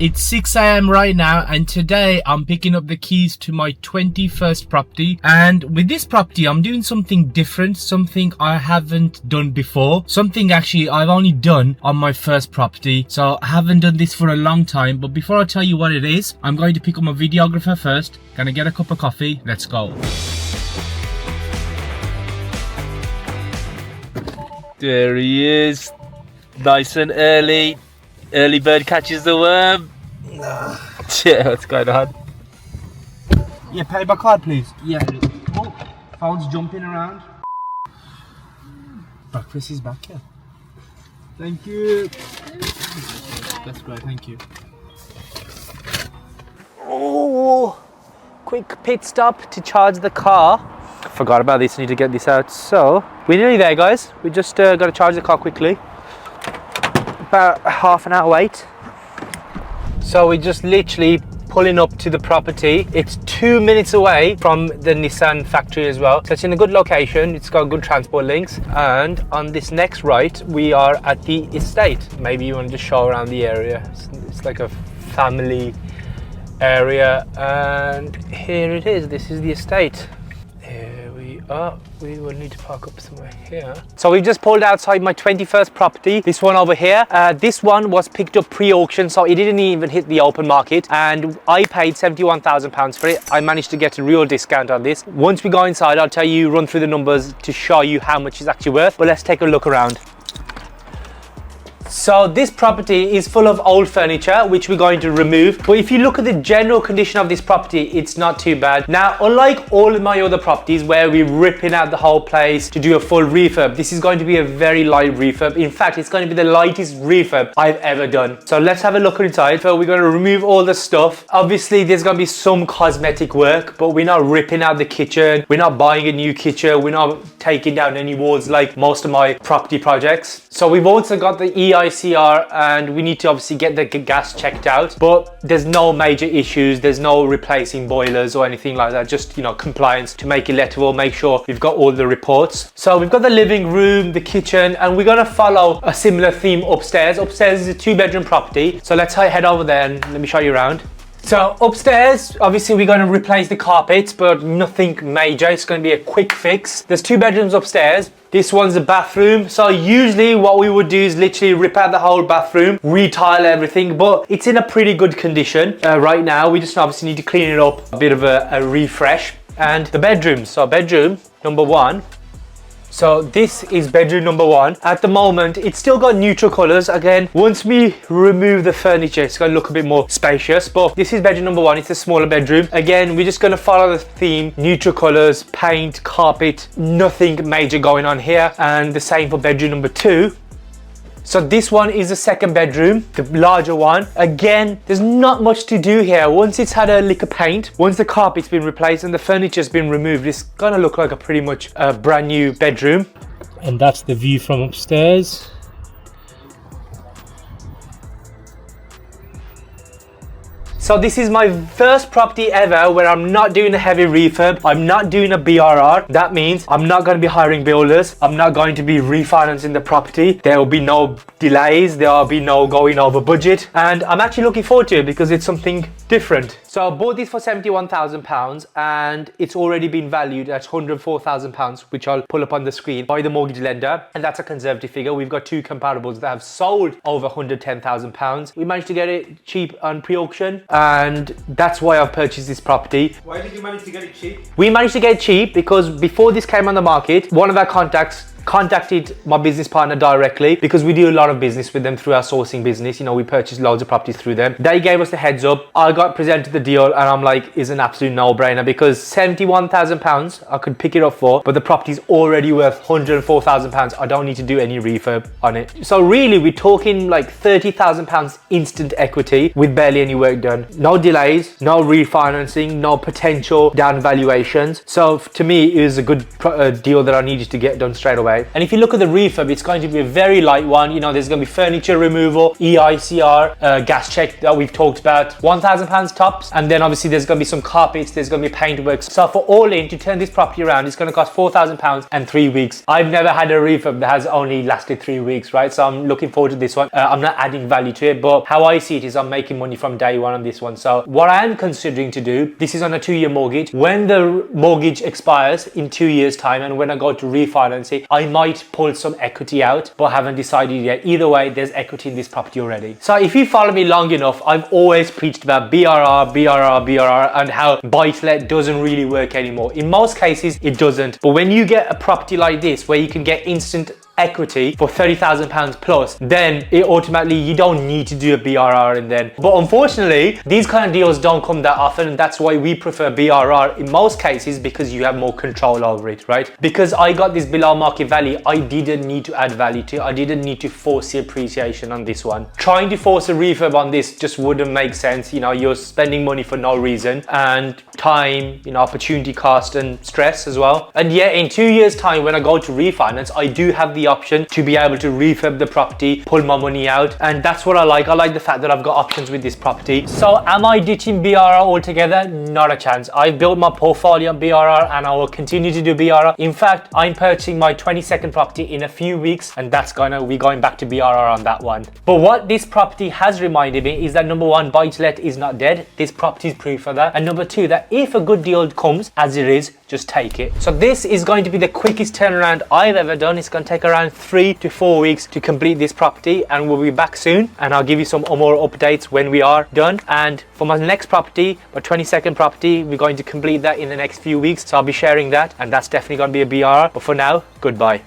It's 6 a.m. right now, and today I'm picking up the keys to my 21st property. And with this property, I'm doing something different, something I haven't done before, something actually I've only done on my first property. So I haven't done this for a long time. But before I tell you what it is, I'm going to pick up my videographer first. Gonna get a cup of coffee. Let's go. There he is, nice and early. Early bird catches the worm. Yeah, what's going on? Yeah, pay by card, please. Yeah. Oh, phone's jumping around. Breakfast is back, yeah. Thank you. That's great, thank you. Oh, quick pit stop to charge the car. Forgot about this, need to get this out. So, we're nearly there, guys. We just got to charge the car quickly. About a half an hour wait. So we're just literally pulling up to the property. It's 2 minutes away from the Nissan factory as well. So it's in a good location. It's got good transport links. And on this next right, we are at the estate. Maybe you want to just show around the area. It's like a family area. And here it is. This is the estate. Here we are. We will need to park up somewhere here. So we've just pulled outside my 21st property, this one over here. This one was picked up pre-auction, so it didn't even hit the open market, and I paid £71,000 for it. I managed to get a real discount on this. Once we go inside, I'll tell you, run through the numbers to show you how much it's actually worth, but let's take a look around. So this property is full of old furniture, which we're going to remove. But if you look at the general condition of this property, it's not too bad. Now, unlike all of my other properties where we're ripping out the whole place to do a full refurb, this is going to be a very light refurb. In fact, it's going to be the lightest refurb I've ever done. So let's have a look inside. So we're going to remove all the stuff. Obviously, there's going to be some cosmetic work, but we're not ripping out the kitchen. We're not buying a new kitchen. We're not taking down any walls like most of my property projects. So we've also got the EICR, and we need to obviously get the gas checked out, but there's no major issues. There's no replacing boilers or anything like that. Just, you know, compliance to make it lettable, make sure we've got all the reports. So we've got the living room, the kitchen, and we're gonna follow a similar theme upstairs. Upstairs is a 2-bedroom property. So let's head over there and let me show you around. So upstairs, obviously we're going to replace the carpets, but nothing major. It's going to be a quick fix. There's 2 bedrooms upstairs. This one's a bathroom. So usually what we would do is literally rip out the whole bathroom, retile everything, but it's in a pretty good condition right now. We just obviously need to clean it up, a bit of a refresh. And the bedrooms. So bedroom number 1. So this is bedroom number 1. At the moment, it's still got neutral colors. Again, once we remove the furniture, it's gonna look a bit more spacious, but this is bedroom number 1. It's a smaller bedroom. Again, we're just gonna follow the theme, neutral colors, paint, carpet, nothing major going on here. And the same for bedroom number 2. So this one is the 2nd bedroom, the larger one. Again, there's not much to do here. Once it's had a lick of paint, once the carpet's been replaced and the furniture's been removed, it's gonna look like a pretty much a brand new bedroom. And that's the view from upstairs. So this is my first property ever where I'm not doing a heavy refurb. I'm not doing a BRR. That means I'm not going to be hiring builders. I'm not going to be refinancing the property. There will be no delays. There will be no going over budget. And I'm actually looking forward to it because it's something different. So I bought this for £71,000 and it's already been valued at £104,000, which I'll pull up on the screen, by the mortgage lender. And that's a conservative figure. We've got 2 comparables that have sold over £110,000. We managed to get it cheap on pre-auction, and that's why I've purchased this property. Why did you manage to get it cheap? We managed to get it cheap because before this came on the market, one of our contacts contacted my business partner directly, because we do a lot of business with them through our sourcing business. You know, we purchase loads of properties through them. They gave us the heads up. I got presented the deal and I'm like, it's an absolute no-brainer, because £71,000 I could pick it up for, but the property's already worth £104,000. I don't need to do any refurb on it. So really, we're talking like £30,000 instant equity with barely any work done. No delays, no refinancing, no potential down valuations. So to me, it was a good deal that I needed to get done straight away. way. And if you look at the refurb, it's going to be a very light one. You know, there's going to be furniture removal, EICR, gas check that we've talked about, £1,000 tops. And then obviously there's going to be some carpets, there's going to be paintwork. So for all in, to turn this property around, it's going to cost £4,000 and 3 weeks. I've never had a refurb that has only lasted 3 weeks, right? So I'm looking forward to this one. I'm not adding value to it, but how I see it is I'm making money from day one on this one. So what I am considering to do, this is on a 2-year mortgage. When the mortgage expires in 2 years time and when I go to refinance it, I might pull some equity out, but haven't decided yet. Either way, there's equity in this property already. So if you follow me long enough, I've always preached about BRR and how buy-to-let doesn't really work anymore. In most cases, it doesn't. But when you get a property like this where you can get instant equity for £30,000 plus, then it automatically, you don't need to do a BRR and then. But unfortunately, these kind of deals don't come that often, and that's why we prefer BRR in most cases, because you have more control over it, right? Because I got this below market value, I didn't need to add value to it. I didn't need to force the appreciation on this one. Trying to force a refurb on this just wouldn't make sense. You know, you're spending money for no reason, and time, you know, opportunity cost and stress as well. And yeah, in 2 years time, when I go to refinance, I do have the option to be able to refurb the property, pull my money out, and that's what I like. I like the fact that I've got options with this property. So am I ditching BRR altogether? Not a chance. I've built my portfolio on BRR and I will continue to do BRR. In fact, I'm purchasing my 22nd property in a few weeks, and that's gonna be going back to BRR on that one. But what this property has reminded me is that number one, buy-to-let is not dead. This property is proof of that. And number two, that if a good deal comes, as it is, just take it. So this is going to be the quickest turnaround I've ever done. It's going to take around 3 to 4 weeks to complete this property, and we'll be back soon and I'll give you some more updates when we are done. And for my next property, my 22nd property, we're going to complete that in the next few weeks, so I'll be sharing that, and that's definitely going to be a BRR. But for now, goodbye.